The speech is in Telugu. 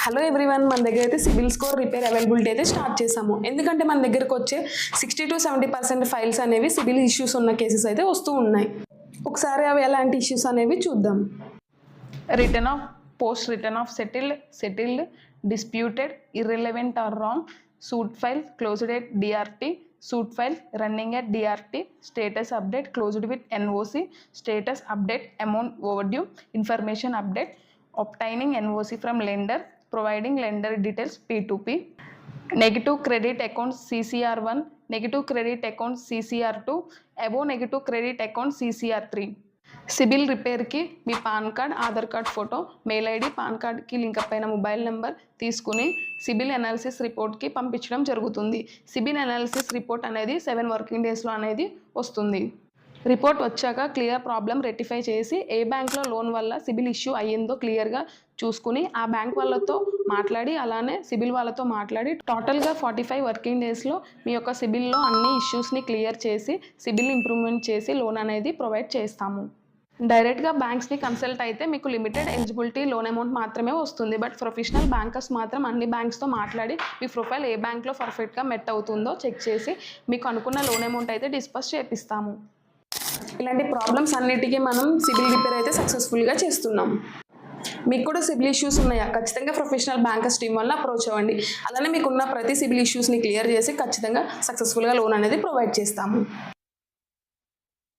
హలో ఎవ్రీవన్, మన దగ్గర అయితే సిబిల్ స్కోర్ రిపేర్ అవైలబిలిటీ అయితే స్టార్ట్ చేసాము. ఎందుకంటే మన దగ్గరకు వచ్చే 60 to 70% ఫైల్స్ అనేవి సిబిల్ ఇష్యూస్ ఉన్న కేసెస్ అయితే వస్తూ ఉన్నాయి. ఒకసారి అవి ఎలాంటి ఇష్యూస్ అనేవి చూద్దాం. Return of post return of settled, disputed, irrelevant or wrong, suit file closed at DRT, suit file running at DRT, status update closed with NOC, status update amount overdue, information update, obtaining NOC from lender, providing lender details P2P, negative credit account CCR1, negative credit account CCR2, above negative credit account CCR3. CIBIL రిపేర్కి మీ PAN card, Aadhaar card photo, mail ID, PAN కార్డ్కి లింక్ అప్ అయిన మొబైల్ నెంబర్ తీసుకుని సిబిల్ అనాలిసిస్ రిపోర్ట్కి పంపించడం జరుగుతుంది. సిబిల్ అనాలిసిస్ రిపోర్ట్ అనేది 7 వర్కింగ్ డేస్లో అనేది వస్తుంది. రిపోర్ట్ వచ్చాక క్లియర్ ప్రాబ్లం రెక్టిఫై చేసి ఏ బ్యాంక్లో లోన్ వల్ల సిబిల్ ఇష్యూ అయ్యిందో క్లియర్గా చూసుకుని ఆ బ్యాంక్ వాళ్ళతో మాట్లాడి అలానే సిబిల్ వాళ్ళతో మాట్లాడి టోటల్గా 45 వర్కింగ్ డేస్లో మీ యొక్క సిబిల్లో అన్ని ఇష్యూస్ని క్లియర్ చేసి సిబిల్ ఇంప్రూవ్మెంట్ చేసి లోన్ అనేది ప్రొవైడ్ చేస్తాము. డైరెక్ట్గా బ్యాంక్స్ని కన్సల్ట్ అయితే మీకు లిమిటెడ్ ఎలిజిబిలిటీ లోన్ అమౌంట్ మాత్రమే వస్తుంది. బట్ ప్రొఫెషనల్ బ్యాంకర్స్ మాత్రం అన్ని బ్యాంక్స్తో మాట్లాడి మీ ప్రొఫైల్ ఏ బ్యాంక్లో పర్ఫెక్ట్గా మెట్ అవుతుందో చెక్ చేసి మీకు అనుకున్న లోన్ అమౌంట్ అయితే డిస్పర్స్ చేపిస్తాము. ఇలాంటి ప్రాబ్లమ్స్ అన్నిటికీ మనం సిబిల్ రిపేర్ అయితే సక్సెస్ఫుల్గా చేస్తున్నాం. మీకు కూడా సిబిల్ ఇష్యూస్ ఉన్నాయా? ఖచ్చితంగా ప్రొఫెషనల్ బ్యాంకర్స్ టీమ్ వల్ల అప్రోచ్ అవ్వండి. అలానే మీకున్న ప్రతి సిబిల్ ఇష్యూస్ని క్లియర్ చేసి ఖచ్చితంగా సక్సెస్ఫుల్గా లోన్ అనేది ప్రొవైడ్ చేస్తాము.